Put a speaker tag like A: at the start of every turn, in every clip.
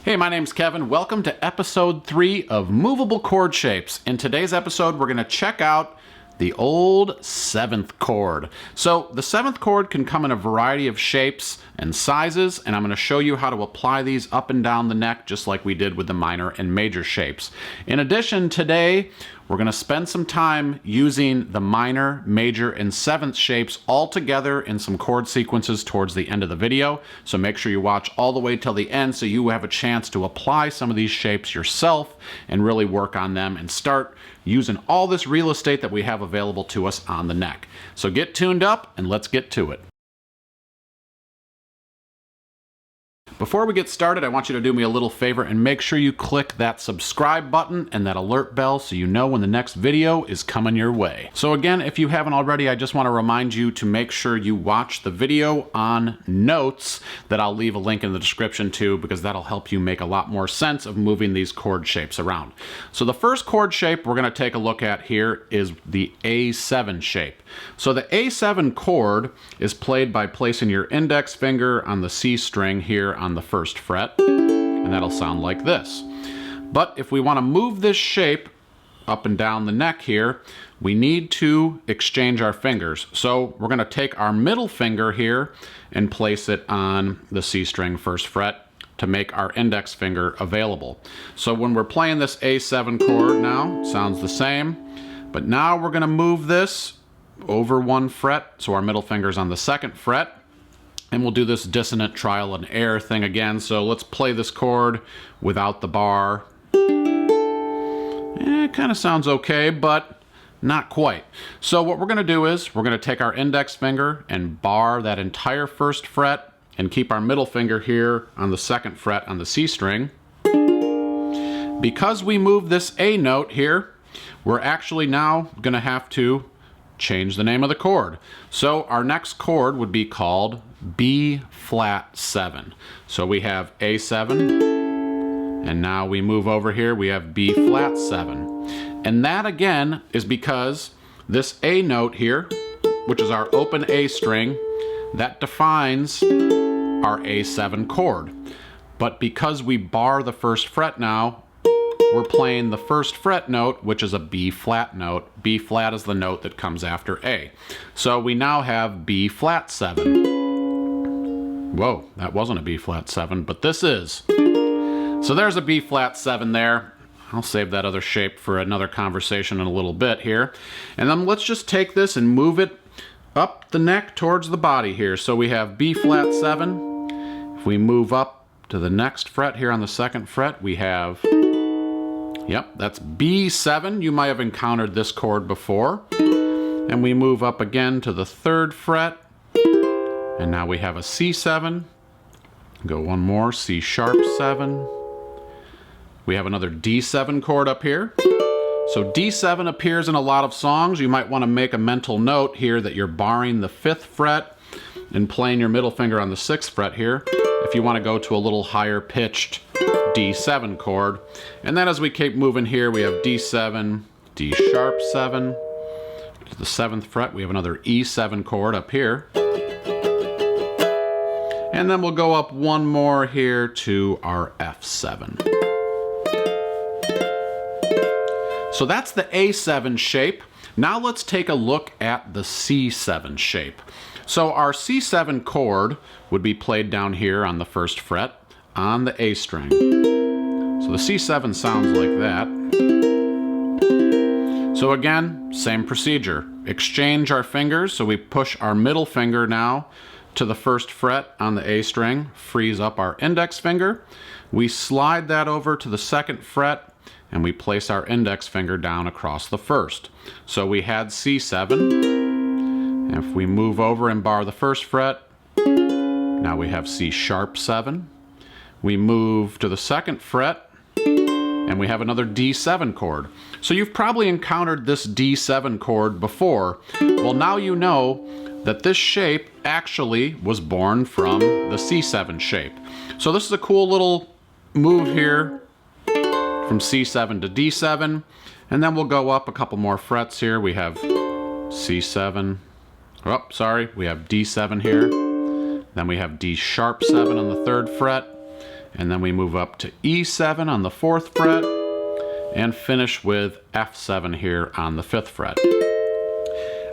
A: Hey, my name's Kevin. Welcome to episode 3 of Movable Chord Shapes. In today's episode, we're going to check out the old 7th chord. So the 7th chord can come in a variety of shapes and sizes, and I'm going to show you how to apply these up and down the neck just like we did with the minor and major shapes. In addition, today we're going to spend some time using the minor, major, and 7th shapes all together in some chord sequences towards the end of the video. So make sure you watch all the way till the end so you have a chance to apply some of these shapes yourself and really work on them and start using all this real estate that we have available to us on the neck. So get tuned up and let's get to it. Before we get started, I want you to do me a little favor and make sure you click that subscribe button and that alert bell so you know when the next video is coming your way. So again, if you haven't already, I just want to remind you to make sure you watch the video on notes that I'll leave a link in the description to, because that'll help you make a lot more sense of moving these chord shapes around. So the first chord shape we're going to take a look at here is the A7 shape. So the A7 chord is played by placing your index finger on the C string here on the first fret, and that'll sound like this. But if we want to move this shape up and down the neck here, we need to exchange our fingers. So we're going to take our middle finger here and place it on the C string first fret to make our index finger available. So when we're playing this A7 chord now, sounds the same, but now we're going to move this over one fret, so our middle finger's on the second fret, and we'll do this dissonant trial and error thing again. So let's play this chord without the bar. It kind of sounds okay, but not quite. So what we're going to do is we're going to take our index finger and bar that entire first fret and keep our middle finger here on the second fret on the C string. Because we moved this A note here, we're actually now going to have to change the name of the chord. So our next chord would be called B flat 7. So we have A7, and now we move over here, we have B flat 7. And that again is because this A note here, which is our open A string, that defines our A7 chord. But because we bar the first fret now, we're playing the first fret note, which is a B flat note. B flat is the note that comes after A. So we now have B flat 7. Whoa, that wasn't a B flat 7, but this is. So there's a B flat 7 there. I'll save that other shape for another conversation in a little bit here. And then let's just take this and move it up the neck towards the body here. So we have B flat 7. If we move up to the next fret here on the second fret, we have, yep, that's B7. You might have encountered this chord before. And we move up again to the third fret. And now we have a C7. Go one more, C sharp 7. We have another D7 chord up here. So D7 appears in a lot of songs. You might want to make a mental note here that you're barring the 5th fret and playing your middle finger on the 6th fret here if you want to go to a little higher pitched D7 chord. And then as we keep moving here, we have D7, D sharp 7. To the 7th fret, we have another E7 chord up here. And then we'll go up one more here to our F7. So that's the A7 shape. Now let's take a look at the C7 shape. So our C7 chord would be played down here on the first fret on the A string. So the C7 sounds like that. So again, same procedure. Exchange our fingers, so we push our middle finger now to the first fret on the A string, frees up our index finger. We slide that over to the second fret, and we place our index finger down across the first. So we had C7. If we move over and bar the first fret, now we have C sharp 7. We move to the second fret, and we have another D7 chord. So you've probably encountered this D7 chord before. Well, now you know that this shape actually was born from the C7 shape. So this is a cool little move here from C7 to D7, and then we'll go up a couple more frets here. We have C7, oh, sorry, we have D7 here, then we have D sharp 7 on the 3rd fret, and then we move up to E7 on the 4th fret, and finish with F7 here on the 5th fret.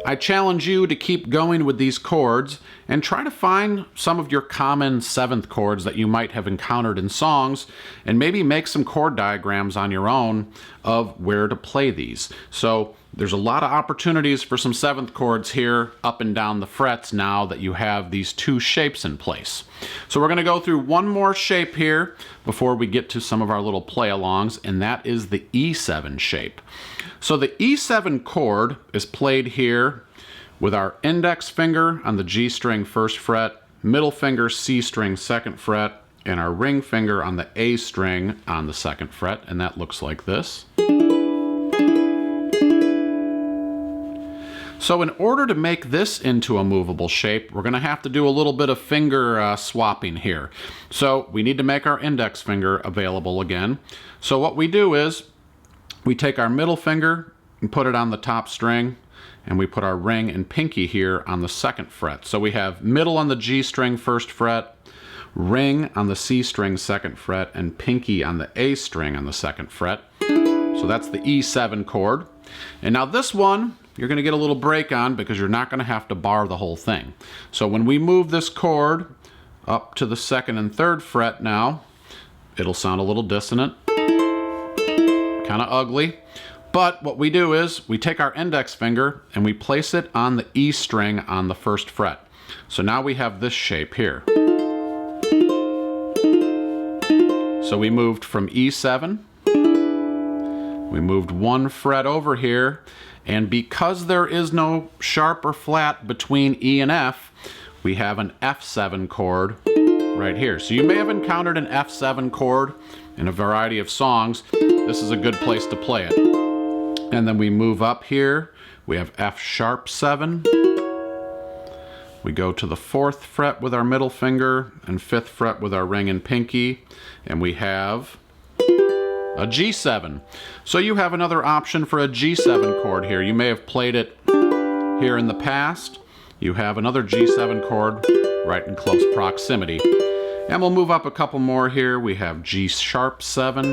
A: I challenge you to keep going with these chords and try to find some of your common 7th chords that you might have encountered in songs, and maybe make some chord diagrams on your own of where to play these. So there's a lot of opportunities for some 7th chords here up and down the frets now that you have these two shapes in place. So we're going to go through one more shape here before we get to some of our little play-alongs, and that is the E7 shape. So the E7 chord is played here with our index finger on the G string 1st fret, middle finger C string 2nd fret, and our ring finger on the A string on the 2nd fret, and that looks like this. So in order to make this into a movable shape, we're going to have to do a little bit of finger swapping here. So we need to make our index finger available again. So what we do is we take our middle finger and put it on the top string, and we put our ring and pinky here on the 2nd fret. So we have middle on the G string 1st fret, ring on the C string 2nd fret, and pinky on the A string on the 2nd fret. So that's the E7 chord. And now this one, you're going to get a little break on because you're not going to have to bar the whole thing. So when we move this chord up to the 2nd and 3rd fret now, it'll sound a little dissonant, kind of ugly. But what we do is we take our index finger and we place it on the E string on the 1st fret. So now we have this shape here. So we moved from E7, we moved one fret over here, and because there is no sharp or flat between E and F, we have an F7 chord right here. So you may have encountered an F7 chord in a variety of songs. This is a good place to play it. And then we move up here, we have F sharp 7. We go to the 4th fret with our middle finger and 5th fret with our ring and pinky, and we have a G7. So you have another option for a G7 chord here. You may have played it here in the past. You have another G7 chord right in close proximity. And we'll move up a couple more here. We have G sharp 7,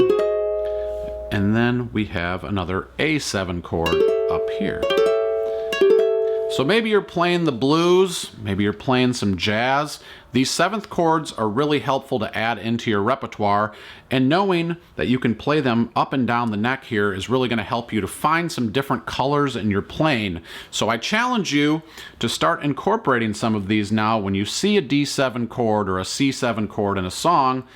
A: and then we have another A7 chord up here. So maybe you're playing the blues, maybe you're playing some jazz. These 7th chords are really helpful to add into your repertoire, and knowing that you can play them up and down the neck here is really going to help you to find some different colors in your playing. So I challenge you to start incorporating some of these now when you see a D7 chord or a C7 chord in a song.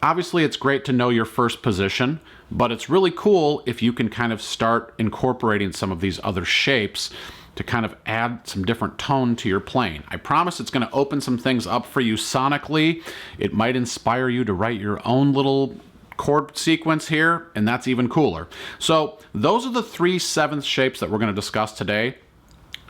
A: Obviously, it's great to know your first position, but it's really cool if you can kind of start incorporating some of these other shapes to kind of add some different tone to your playing. I promise it's going to open some things up for you sonically. It might inspire you to write your own little chord sequence here, and that's even cooler. So those are the 3 7th shapes that we're going to discuss today.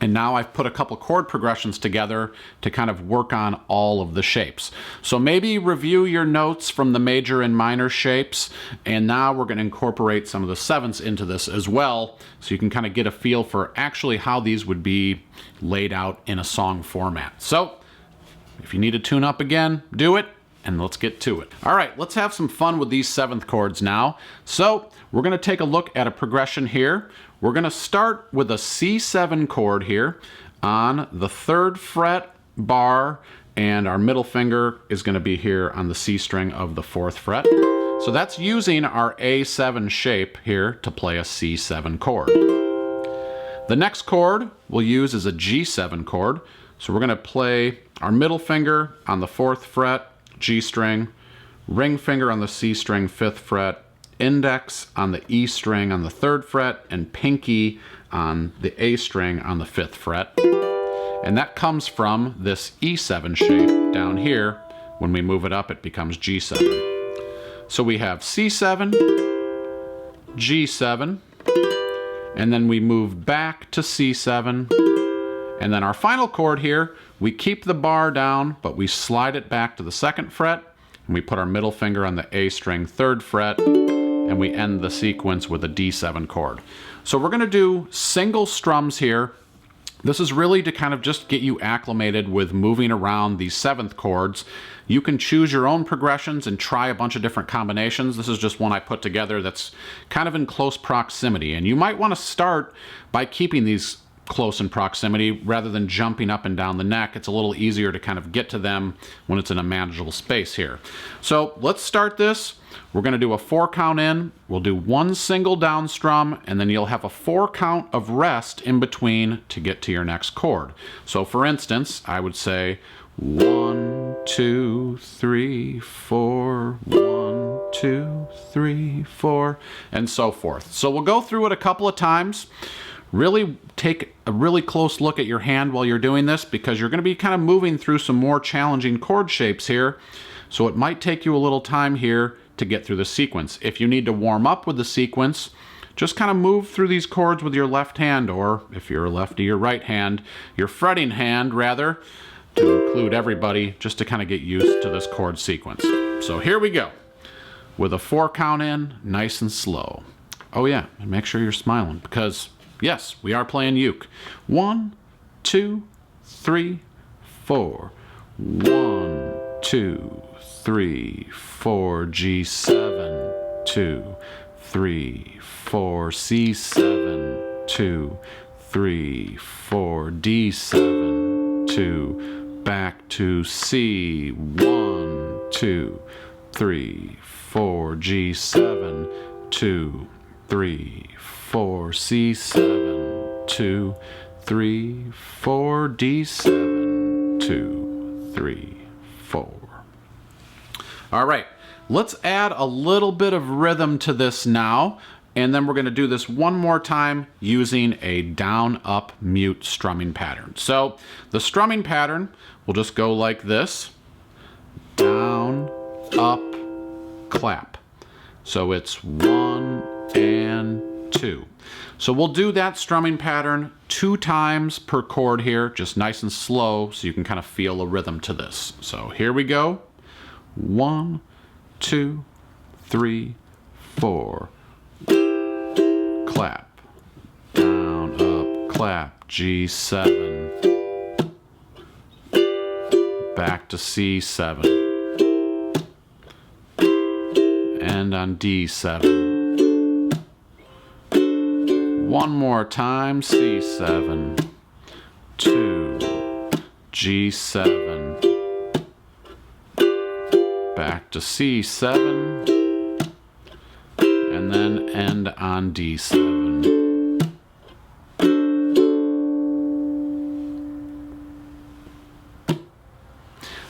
A: And now I've put a couple chord progressions together to kind of work on all of the shapes. So maybe review your notes from the major and minor shapes, and now we're going to incorporate some of the 7ths into this as well, so you can kind of get a feel for actually how these would be laid out in a song format. So if you need to tune up again, do it, and let's get to it. All right, let's have some fun with these 7th chords now. So we're going to take a look at a progression here. We're going to start with a C7 chord here on the 3rd fret bar, and our middle finger is going to be here on the C string of the 4th fret. So that's using our A7 shape here to play a C7 chord. The next chord we'll use is a G7 chord. So we're going to play our middle finger on the 4th fret, G string, ring finger on the C string 5th fret, index on the E string on the 3rd fret, and pinky on the A string on the 5th fret. And that comes from this E7 shape down here. When we move it up, it becomes G7. So we have C7, G7, and then we move back to C7. And then our final chord here, we keep the bar down, but we slide it back to the 2nd fret, and we put our middle finger on the A string 3rd fret, and we end the sequence with a D7 chord. So we're going to do single strums here. This is really to kind of just get you acclimated with moving around these 7th chords. You can choose your own progressions and try a bunch of different combinations. This is just one I put together that's kind of in close proximity. And you might want to start by keeping these close in proximity rather than jumping up and down the neck. It's a little easier to kind of get to them when it's in a manageable space here. So let's start this. We're going to do a 4 count in. We'll do 1 single down strum, and then you'll have a 4 count of rest in between to get to your next chord. So for instance, I would say 1, 2, 3, 4, 1, 2, 3, 4, and so forth. So we'll go through it a couple of times. Really take a really close look at your hand while you're doing this, because you're going to be kind of moving through some more challenging chord shapes here. So it might take you a little time here to get through the sequence. If you need to warm up with the sequence, just kind of move through these chords with your left hand, or if you're a lefty, your right hand, your fretting hand rather, to include everybody, just to kind of get used to this chord sequence. So here we go, with a 4 count in, nice and slow. Oh yeah, and make sure you're smiling, because yes, we are playing uke. 1, 2, 3, 4. 1, 2, 3, 4. G7, 2, 3, 4. C7, 2, 3, 4. D7, 2. Back to C. 1, 2, 3, 4. G7, 2, 3, 4. C7, 2, 3, 4. D7, 2, 3, 4. All right, let's add a little bit of rhythm to this now, and then we're going to do this one more time using a down-up mute strumming pattern. So the strumming pattern will just go like this: down, up, clap. So it's 1 and 2. So we'll do that strumming pattern 2 times per chord here, just nice and slow, so you can kind of feel a rhythm to this. So here we go. 1, 2, 3, 4. Clap. Down, up, clap. G7. Back to C7. And on D7. One more time, C7, 2, G7, back to C7, and then end on D7.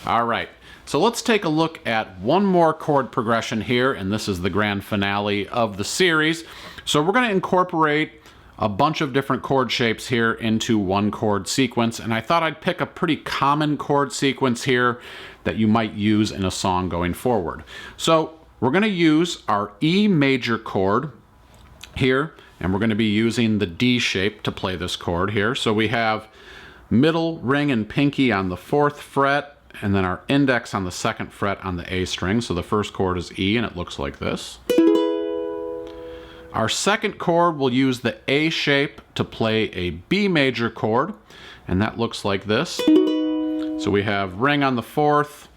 A: All right, so let's take a look at one more chord progression here, and this is the grand finale of the series. So we're going to incorporate a bunch of different chord shapes here into one chord sequence, and I thought I'd pick a pretty common chord sequence here that you might use in a song going forward. So we're going to use our E major chord here, and we're going to be using the D shape to play this chord here. So we have middle ring and pinky on the 4th fret, and then our index on the 2nd fret on the A string. So the first chord is E, and it looks like this. Our second chord, we'll use the A shape to play a B major chord, and that looks like this. So we have ring on the 4th,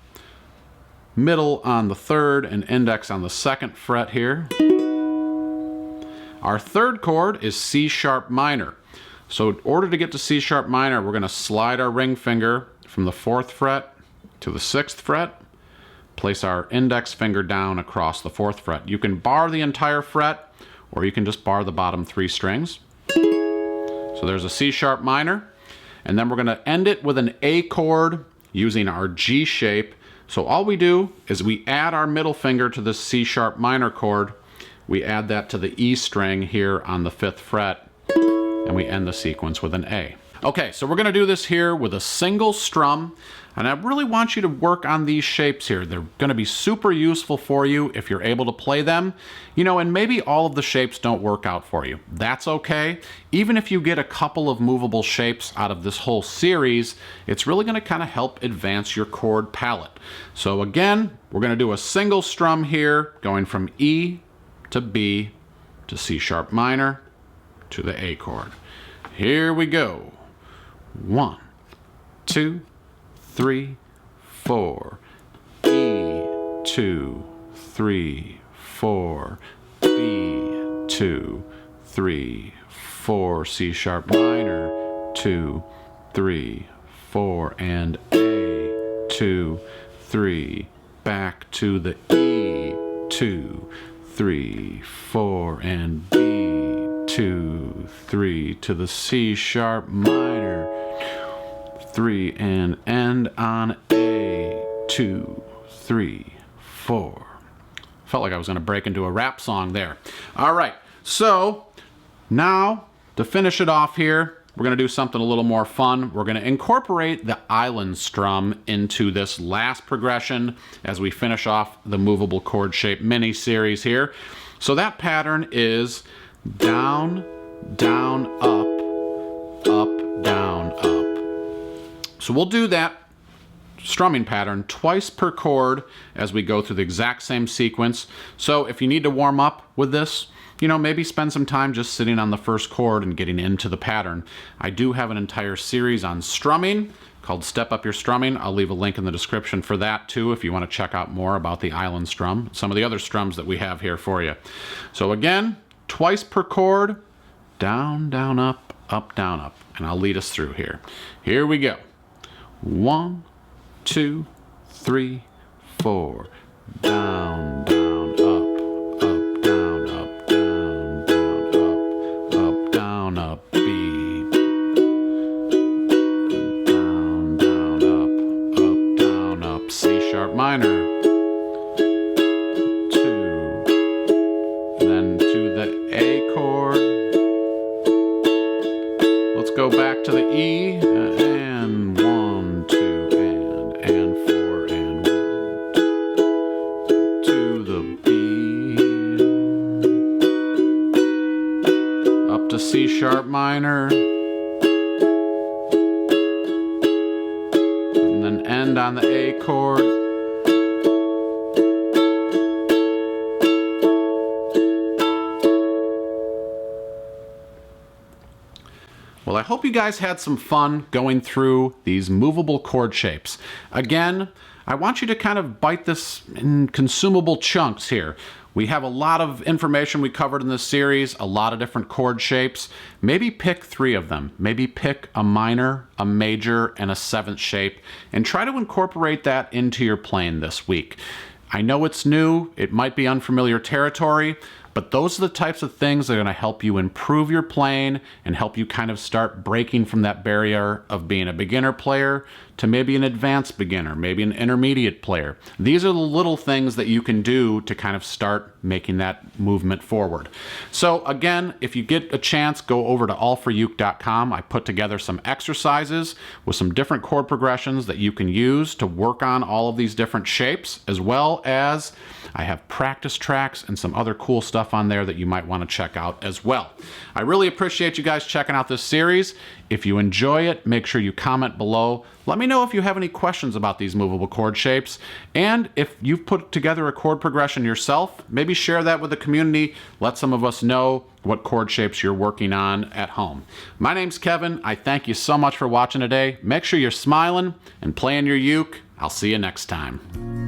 A: middle on the 3rd, and index on the 2nd fret here. Our third chord is C sharp minor. So in order to get to C sharp minor, we're going to slide our ring finger from the 4th fret to the 6th fret, place our index finger down across the 4th fret. You can bar the entire fret, or you can just bar the bottom 3 strings. So there's a C sharp minor, and then we're going to end it with an A chord using our G shape. So all we do is we add our middle finger to the C sharp minor chord, we add that to the E string here on the 5th fret, and we end the sequence with an A. Okay, so we're going to do this here with a single strum, and I really want you to work on these shapes here. They're going to be super useful for you if you're able to play them. You know, and maybe all of the shapes don't work out for you. That's okay. Even if you get a couple of movable shapes out of this whole series, it's really going to kind of help advance your chord palette. So again, we're going to do a single strum here, going from E to B to C sharp minor to the A chord. Here we go. 1, 2, 3, 4. E, 2, 3, 4. B, 2, 3, 4. C sharp minor, 2, 3, 4. And A, 2, 3. Back to the E, 2, 3, 4. And B, 2, 3. To the C sharp minor, 3. And end on A, 2, 3, 4. Felt like I was going to break into a rap song there. All right, so now to finish it off here, we're going to do something a little more fun. We're going to incorporate the island strum into this last progression as we finish off the movable chord shape mini series here. So that pattern is down, down, up, up, down, up. So we'll do that strumming pattern twice per chord as we go through the exact same sequence. So if you need to warm up with this, you know, maybe spend some time just sitting on the first chord and getting into the pattern. I do have an entire series on strumming called Step Up Your Strumming. I'll leave a link in the description for that too if you want to check out more about the island strum, some of the other strums that we have here for you. So again, twice per chord, down, down, up, down, up. And I'll lead us through here. Here we go. 1, 2, 3, 4. Down, down, up, down, up, down, down, up, down, up, B. Down, down, up, C sharp minor. 2. Then to the A chord. Let's go back to the E and 1, 2. C sharp minor, and then end on the A chord. Well, I hope you guys had some fun going through these movable chord shapes. Again, I want you to kind of bite this in consumable chunks here. We have a lot of information we covered in this series, a lot of different chord shapes. Maybe pick 3 of them. Maybe pick a minor, a major, and a 7th shape, and try to incorporate that into your playing this week. I know it's new, it might be unfamiliar territory, but those are the types of things that are going to help you improve your playing and help you kind of start breaking from that barrier of being a beginner player to maybe an advanced beginner, maybe an intermediate player. These are the little things that you can do to kind of start making that movement forward. So again, if you get a chance, go over to AllForUke.com. I put together some exercises with some different chord progressions that you can use to work on all of these different shapes, as well as I have practice tracks and some other cool stuff on there that you might want to check out as well. I really appreciate you guys checking out this series. If you enjoy it, make sure you comment below. Let me know if you have any questions about these movable chord shapes. And if you've put together a chord progression yourself, maybe share that with the community. Let some of us know what chord shapes you're working on at home. My name's Kevin. I thank you so much for watching today. Make sure you're smiling and playing your uke. I'll see you next time.